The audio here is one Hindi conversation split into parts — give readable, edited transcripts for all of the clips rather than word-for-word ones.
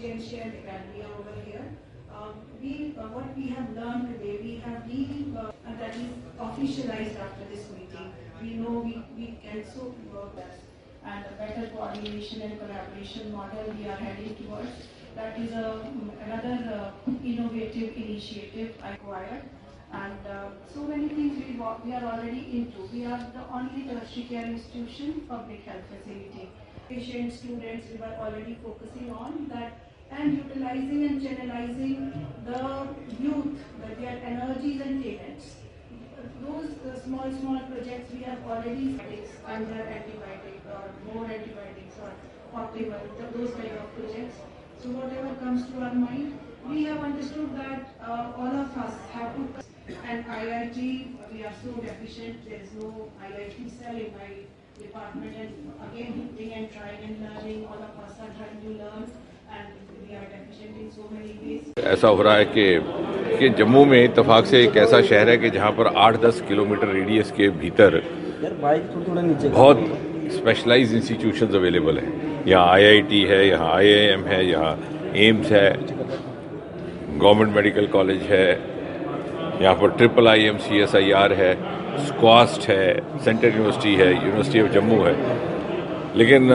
Potential Academy over here. What we have learned today, we have that is officialized after this meeting. We know we can so work that, and a better coordination and collaboration model we are heading towards. That is another innovative initiative acquired. And so many things we are already into. We are the only tertiary care institution, public health facility. Patient students, we were already focusing on that and utilizing and channelizing the youth, their energies and talents. Those small projects we have already under antibiotic or more antibiotics or optimal, those kind of projects. So whatever comes to our mind, we have understood that all of us have to. And IIT, we are so deficient. There is no IIT cell in my department, and again hitting and trying and learning. All of us are trying to learn, and we are deficient in so many ways. ऐसा हो रहा है कि जम्मू में इत्तेफाक से एक ऐसा शहर है कि जहाँ पर 8-10 किलोमीटर रेडियस के भीतर बहुत स्पेशलाइज्ड इंस्टीट्यूशंस अवेलेबल हैं। यहाँ आईआईटी है, यहाँ आईआईएम है, यहाँ एम्स है, गवर्नमेंट मेडिकल कॉलेज है, यहाँ पर IIIM CSIR है, स्क्वास्ट है, सेंट्रल यूनिवर्सिटी है, यूनिवर्सिटी ऑफ जम्मू है। लेकिन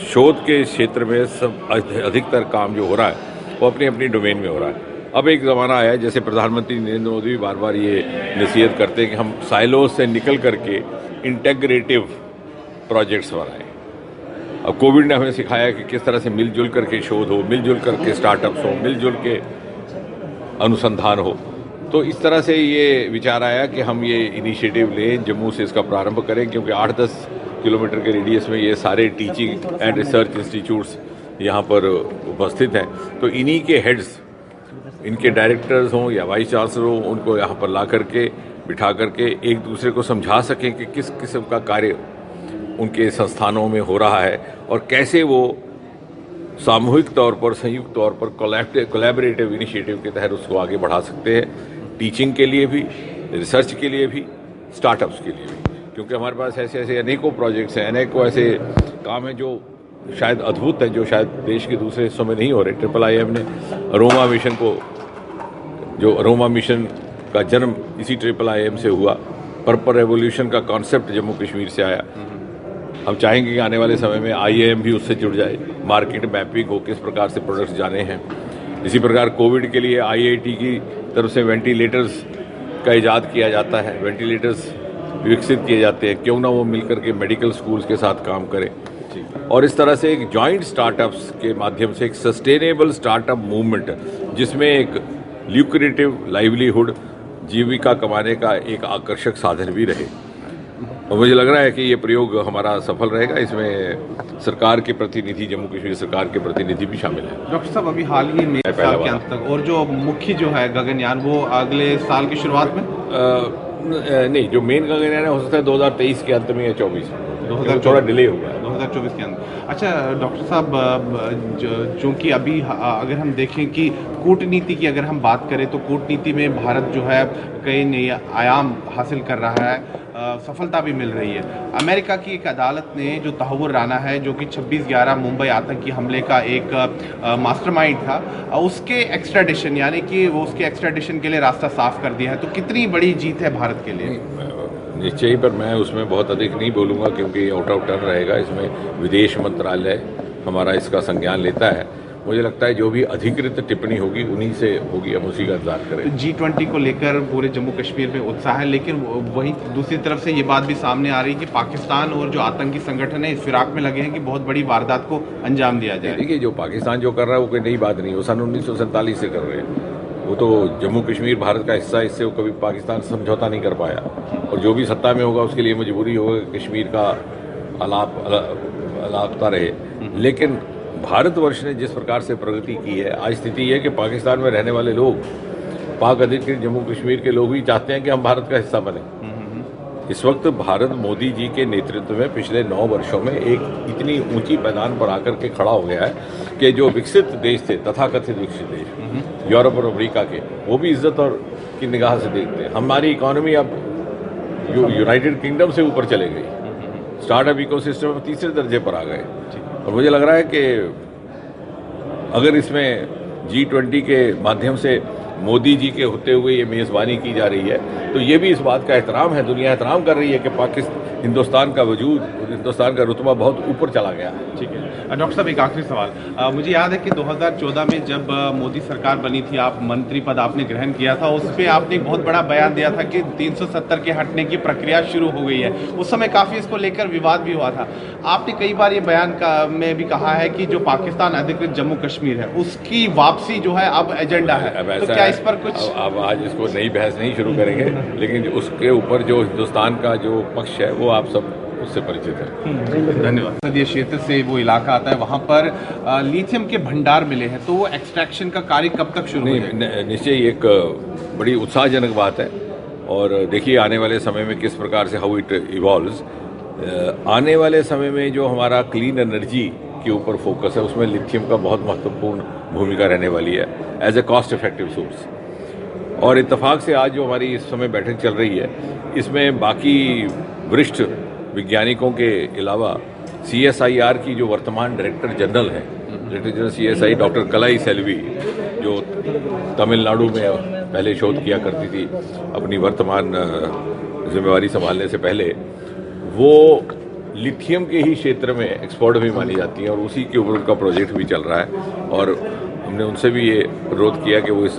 शोध के क्षेत्र में सब अधिकतर काम जो हो रहा है वो अपनी अपनी डोमेन में हो रहा है। अब एक ज़माना आया है, जैसे प्रधानमंत्री नरेंद्र मोदी भी बार बार ये नसीहत करते हैं कि हम साइलोज से निकल करके इंटेग्रेटिव प्रोजेक्ट्स बनाएं। अब कोविड ने हमें सिखाया कि किस तरह से मिलजुल करके शोध हो, मिलजुल करके स्टार्टअप्स हो, मिलजुल के अनुसंधान हो। तो इस तरह से ये विचार आया कि हम ये इनिशिएटिव लें, जम्मू से इसका प्रारंभ करें, क्योंकि 8-10 किलोमीटर के रेडियस में ये सारे टीचिंग एंड रिसर्च इंस्टीट्यूट्स यहाँ पर उपस्थित हैं। तो इन्हीं के हेड्स, इनके डायरेक्टर्स हों या वाइस चांसलर हों, उनको यहाँ पर ला करके बिठा करके एक दूसरे को समझा सकें कि किस किस्म का कार्य उनके संस्थानों में हो रहा है और कैसे वो सामूहिक तौर पर, संयुक्त तौर पर, कोलैबोरेटिव इनिशिएटिव के तहत उसको आगे बढ़ा सकते हैं, टीचिंग के लिए भी, रिसर्च के लिए भी, स्टार्टअप्स के लिए भी। क्योंकि हमारे पास ऐसे ऐसे अनेकों प्रोजेक्ट्स हैं, अनेकों ऐसे काम हैं जो शायद अद्भुत हैं, जो शायद देश के दूसरे हिस्सों में नहीं हो रहे। IIIM ने अरोमा मिशन को, जो अरोमा मिशन का जन्म इसी IIIM से हुआ, पर्पल रेवोल्यूशन का कॉन्सेप्ट जम्मू कश्मीर से आया। हम चाहेंगे कि आने वाले समय में IIM भी उससे जुड़ जाए, मार्केट मैपिंग हो, किस प्रकार से प्रोडक्ट्स जाने हैं। इसी प्रकार कोविड के लिए IIT की तरफ से वेंटिलेटर्स का इजाद किया जाता है, वेंटिलेटर्स विकसित किए जाते हैं, क्यों ना वो मिलकर के मेडिकल स्कूल्स के साथ काम करें। और इस तरह से एक जॉइंट स्टार्टअप्स के माध्यम से एक सस्टेनेबल स्टार्टअप मूवमेंट, जिसमें एक ल्यूक्रेटिव लाइवलीहुड, जीविका कमाने का एक आकर्षक साधन भी रहे। और मुझे लग रहा है कि ये प्रयोग हमारा सफल रहेगा। इसमें सरकार के प्रतिनिधि, जम्मू कश्मीर सरकार के प्रतिनिधि भी शामिल हैं। डॉक्टर साहब, अभी हाल ही में साल के अंत तक, और जो मुख्य जो है गगनयान, वो अगले साल की शुरुआत में नहीं, जो मेन गगनयान है हो सकता है 2023 के अंत में या 24 में, थोड़ा डिले होगा 2024 के अंदर। अच्छा डॉक्टर साहब, चूंकि अभी अगर हम देखें कि कूटनीति की अगर हम बात करें तो कूटनीति में भारत जो है कई नए आयाम हासिल कर रहा है, सफलता भी मिल रही है। अमेरिका की एक अदालत ने जो तहव्वुर राना है, जो कि 26/11 मुंबई आतंकी हमले का एक मास्टरमाइंड था, उसके एक्स्ट्राडिशन, यानी कि वो उसके एक्स्ट्राडिशन के लिए रास्ता साफ कर दिया है। तो कितनी बड़ी जीत है भारत के लिए? निश्चय ही, पर मैं उसमें बहुत अधिक नहीं बोलूँगा क्योंकि आउट ऑफ टर्न रहेगा। इसमें विदेश मंत्रालय हमारा इसका संज्ञान लेता है। मुझे लगता है जो भी अधिकृत टिप्पणी होगी उन्हीं से होगी, हम उसी का इंतजार करें। तो G20 को लेकर पूरे जम्मू कश्मीर में उत्साह है, लेकिन वहीं दूसरी तरफ से ये बात भी सामने आ रही है कि पाकिस्तान और जो आतंकी संगठन है इस फिराक में लगे हैं कि बहुत बड़ी वारदात को अंजाम दिया जाए। देखिए, जो पाकिस्तान जो कर रहा है वो कोई नई बात नहीं, वो सन 1947 से कर रहे हैं। वो तो जम्मू कश्मीर भारत का हिस्सा, इससे वो कभी पाकिस्तान समझौता नहीं कर पाया, और जो भी सत्ता में होगा उसके लिए मजबूरी होगा कि कश्मीर का अलापता रहे। लेकिन भारतवर्ष ने जिस प्रकार से प्रगति की है, आज स्थिति यह है कि पाकिस्तान में रहने वाले लोग, पाक अधिकृत जम्मू कश्मीर के लोग भी चाहते हैं कि हम भारत का हिस्सा बने। इस वक्त भारत मोदी जी के नेतृत्व में पिछले 9 वर्षों में एक इतनी ऊंची पैदान पर आकर के खड़ा हो गया है कि जो विकसित देश थे, तथाकथित विकसित देश, यूरोप और अमेरिका के, वो भी इज्जत और की निगाह से देखते हैं। हमारी इकोनॉमी अब यूनाइटेड किंगडम से ऊपर चले गई, स्टार्टअप इकोसिस्टम में तीसरे दर्जे पर आ गए। और मुझे लग रहा है कि अगर इसमें G20 के माध्यम से मोदी जी के होते हुए ये मेज़बानी की जा रही है तो ये भी इस बात का एहतराम है, दुनिया एहतराम कर रही है कि हिंदुस्तान का वजूद, हिंदुस्तान का रुतबा बहुत ऊपर चला गया। ठीक है डॉक्टर साहब, एक आखिरी सवाल। मुझे याद है कि 2014 में जब मोदी सरकार बनी थी, आप मंत्री पद आपने ग्रहण किया था, उस पर आपने एक बहुत बड़ा बयान दिया था कि 370 के हटने की प्रक्रिया शुरू हो गई है। उस समय काफ़ी इसको लेकर विवाद भी हुआ था। आपने कई बार ये बयान में भी कहा है कि जो पाकिस्तान अधिकृत जम्मू कश्मीर है उसकी वापसी जो है अब एजेंडा है, तो क्या इस पर कुछ? अब आज इसको नई बहस नहीं शुरू करेंगे, लेकिन उसके ऊपर जो हिंदुस्तान का जो पक्ष है वो आप सब उससे परिचित है। धन्यवाद। संसदीय क्षेत्र से वो इलाका आता है, वहाँ पर लिथियम के भंडार मिले हैं, तो वो एक्सट्रैक्शन का कार्य कब तक शुरू होगा? निश्चय एक बड़ी उत्साहजनक बात है और देखिए आने वाले समय में किस प्रकार से हाउ इट इवॉल्व्स। आने वाले समय में जो हमारा क्लीन एनर्जी के ऊपर फोकस है उसमें लिथियम का बहुत महत्वपूर्ण भूमिका रहने वाली है as a cost effective source. और इत्तेफाक से आज जो हमारी इस समय बैठक चल रही है इसमें बाकी वरिष्ठ वैज्ञानिकों के अलावा CSIR की जो वर्तमान डायरेक्टर जनरल हैं, डायरेक्टर जनरल CSI डॉक्टर कलाई सेल्वी, जो तमिलनाडु में पहले शोध किया करती थी अपनी वर्तमान जिम्मेवारी संभालने से पहले, वो लिथियम के ही क्षेत्र में एक्सपर्ट भी मानी जाती हैं और उसी के ऊपर उनका प्रोजेक्ट भी चल रहा है। और हमने उनसे भी ये अनुरोध किया कि वो इस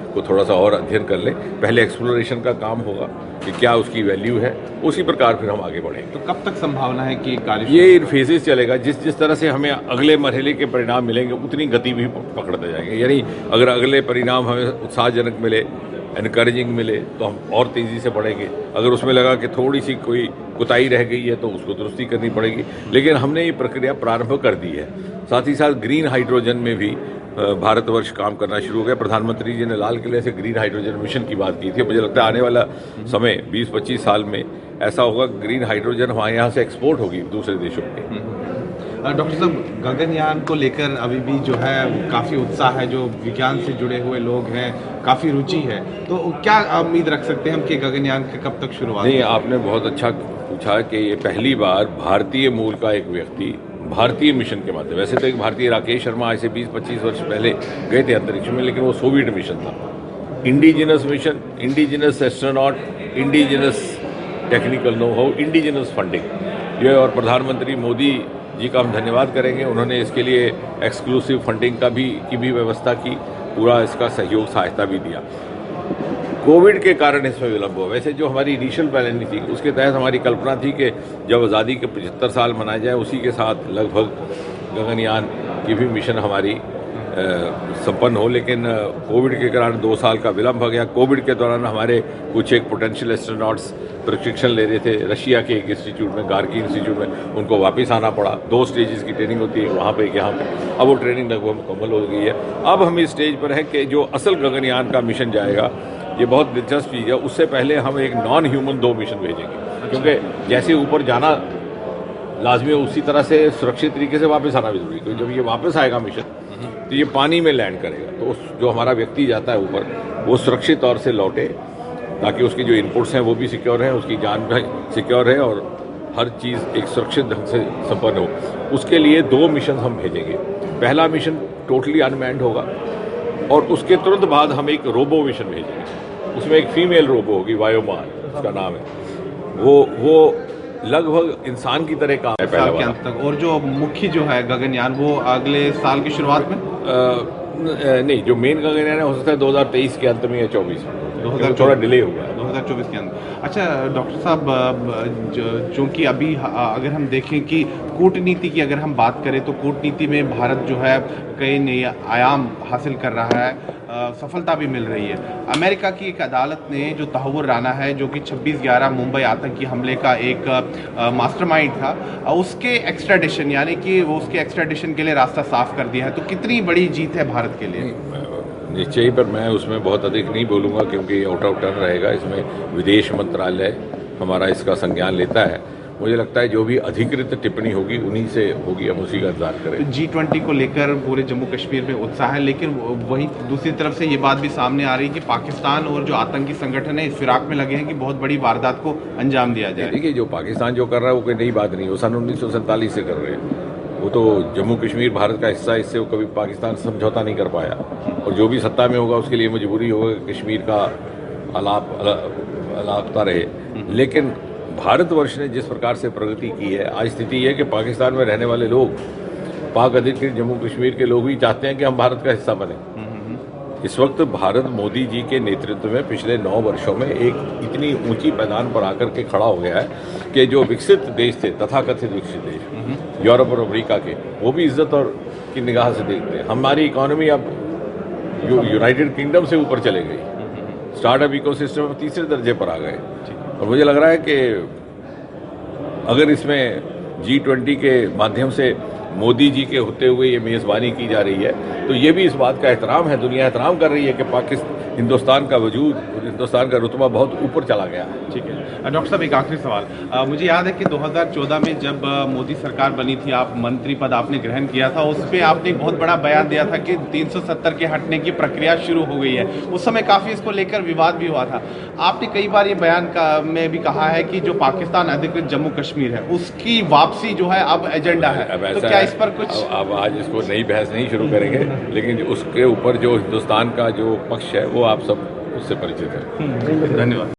को थोड़ा सा और अध्ययन कर लें। पहले एक्सप्लोरेशन का काम होगा कि क्या उसकी वैल्यू है, उसी प्रकार फिर हम आगे बढ़ेंगे। तो कब तक संभावना है कि कार्य? ये इन फेजेस चलेगा, जिस तरह से हमें अगले मरहले के परिणाम मिलेंगे उतनी गति भी पकड़ते जाएंगे। यानी अगर अगले परिणाम हमें उत्साहजनक मिले, एनकरेजिंग मिले तो हम और तेज़ी से बढ़ेंगे। अगर उसमें लगा कि थोड़ी सी कोई कुताही रह गई है तो उसको दुरुस्ती करनी पड़ेगी। लेकिन हमने ये प्रक्रिया प्रारंभ कर दी है। साथ ही साथ ग्रीन हाइड्रोजन में भी भारतवर्ष काम करना शुरू हो गया। प्रधानमंत्री जी ने लाल किले से ग्रीन हाइड्रोजन मिशन की बात की थी। मुझे लगता है आने वाला समय 20-25 साल में ऐसा होगा ग्रीन हाइड्रोजन हमारे यहाँ से एक्सपोर्ट होगी दूसरे देशों में। डॉक्टर साहब, गगनयान को लेकर अभी भी जो है काफ़ी उत्साह है, जो विज्ञान से जुड़े हुए लोग हैं काफ़ी रुचि है, तो क्या उम्मीद रख सकते हैं हम कि गगनयान की कब तक शुरुआत? नहीं, आपने बहुत अच्छा पूछा कि ये पहली बार भारतीय मूल का एक व्यक्ति भारतीय मिशन के माध्यम, वैसे तो एक भारतीय राकेश शर्मा आज से 20-25 वर्ष पहले गए थे अंतरिक्ष में, लेकिन वो सोवियत मिशन था। Indigenous mission, indigenous astronaut, indigenous technical know how, indigenous funding, ये और प्रधानमंत्री मोदी जी का हम धन्यवाद करेंगे। उन्होंने इसके लिए एक्सक्लूसिव फंडिंग की भी व्यवस्था की, पूरा इसका सहयोग सहायता भी दिया। कोविड के कारण इसमें विलंब हुआ। वैसे जो हमारी इनिशियल प्लानिंग थी उसके तहत हमारी कल्पना थी कि जब आज़ादी के 75 साल मनाए जाए उसी के साथ लगभग गगनयान की भी मिशन हमारी संपन्न हो, लेकिन कोविड के कारण 2 साल का विलंब हो गया। कोविड के दौरान हमारे कुछ एक पोटेंशियल एस्ट्रोनॉट्स प्रशिक्षण ले रहे थे रशिया के एक इंस्टीट्यूट में, गार्की इंस्टीट्यूट में, उनको वापस आना पड़ा। 2 स्टेजेस की ट्रेनिंग होती है, वहाँ पे एक यहाँ पे। अब वो ट्रेनिंग लगभग मुकम्मल हो गई है। अब हम इस स्टेज पर है कि जो असल गगनयान का मिशन जाएगा, ये बहुत दिलचस्प चीज़ है। उससे पहले हम एक नॉन ह्यूमन 2 मिशन भेजेंगे, क्योंकि जैसे ऊपर जाना लाजमी है उसी तरह से सुरक्षित तरीके से वापस आना भी जरूरी है। क्योंकि जब ये वापस आएगा मिशन तो ये पानी में लैंड करेगा, तो जो हमारा व्यक्ति जाता है ऊपर वो सुरक्षित तौर से लौटे, ताकि उसकी जो इनपुट्स हैं वो भी सिक्योर हैं, उसकी जान भी सिक्योर है और हर चीज़ एक सुरक्षित ढंग से संपन्न हो। उसके लिए 2 मिशन हम भेजेंगे। पहला मिशन टोटली अनमैन्ड होगा और उसके तुरंत बाद हम एक रोबो मिशन भेजेंगे। उसमें एक फीमेल रोबो होगी, वायोमान उसका नाम है। वो लगभग इंसान की तरह काम है पहले वाला। तक। और जो मुख्य जो है गगनयान वो अगले साल की शुरुआत में नहीं, जो मेन गगनयान है हो सकता है 2023 के अंत में या 24 में, थोड़ा डिले हुआ है 2024 के अंदर। अच्छा डॉक्टर साहब, चूँकि अभी अगर हम देखें कि कूटनीति की अगर हम बात करें तो कूटनीति में भारत जो है कई नए आयाम हासिल कर रहा है, सफलता भी मिल रही है। अमेरिका की एक अदालत ने जो तहव्वुर राना है, जो कि 26/11 मुंबई आतंकी हमले का एक मास्टरमाइंड था, उसके एक्स्ट्राडिशन यानी कि वो उसके एक्स्ट्राडिशन के लिए रास्ता साफ कर दिया है। तो कितनी बड़ी जीत है भारत के लिए? निश्चय ही, पर मैं उसमें बहुत अधिक नहीं बोलूँगा क्योंकि आउट ऑफ टर्न रहेगा। इसमें विदेश मंत्रालय हमारा इसका संज्ञान लेता है। मुझे लगता है जो भी अधिकृत टिप्पणी होगी उन्हीं से होगी, हम उसी का इंतजार करें। तो G20 को लेकर पूरे जम्मू कश्मीर में उत्साह है, लेकिन वहीं दूसरी तरफ से ये बात भी सामने आ रही है कि पाकिस्तान और जो आतंकी संगठन है इस फिराक में लगे हैं कि बहुत बड़ी वारदात को अंजाम दिया जाए। देखिए, जो पाकिस्तान जो कर रहा है वो कोई नई बात नहीं, वो सन 1947 से कर रहे हैं। वो तो जम्मू कश्मीर भारत का हिस्सा है, इससे वो कभी पाकिस्तान से समझौता नहीं कर पाया, और जो भी सत्ता में होगा उसके लिए मजबूरी होगा कि कश्मीर का अलापता रहे। लेकिन भारतवर्ष ने जिस प्रकार से प्रगति की है, आज स्थिति यह है कि पाकिस्तान में रहने वाले लोग, पाक अधिकृत जम्मू कश्मीर के लोग भी चाहते हैं कि हम भारत का हिस्सा बने। इस वक्त भारत मोदी जी के नेतृत्व में पिछले 9 वर्षों में एक इतनी ऊंची पैदान पर आकर के खड़ा हो गया है कि जो विकसित देश थे, तथाकथित विकसित देश यूरोप और अमेरिका के, वो भी इज्जत और की निगाह से देखते हैं। हमारी इकोनॉमी अब यूनाइटेड किंगडम से ऊपर चले गई, स्टार्टअप इकोसिस्टम में तीसरे दर्जे पर आ गए, और मुझे लग रहा है कि अगर इसमें G20 के माध्यम से मोदी जी के होते हुए ये मेज़बानी की जा रही है, तो ये भी इस बात का एहतराम है, दुनिया एहतराम कर रही है कि हिंदुस्तान का वजूद, हिंदुस्तान का रुतबा बहुत ऊपर चला गया है। ठीक है डॉक्टर साहब, एक आखिरी सवाल। मुझे याद है कि 2014 में जब मोदी सरकार बनी थी, आप मंत्री पद आपने ग्रहण किया था, उस पर आपने एक बहुत बड़ा बयान दिया था कि 370 के हटने की प्रक्रिया शुरू हो गई है। उस समय काफ़ी इसको लेकर विवाद भी हुआ था। आपने कई बार ये बयान में भी कहा है कि जो पाकिस्तान अधिकृत जम्मू कश्मीर है उसकी वापसी जो है अब एजेंडा है, तो क्या इस पर कुछ? अब आज इसको नई बहस नहीं शुरू करेंगे, लेकिन उसके ऊपर जो हिंदुस्तान का जो पक्ष है वो आप सब उससे परिचित है। धन्यवाद।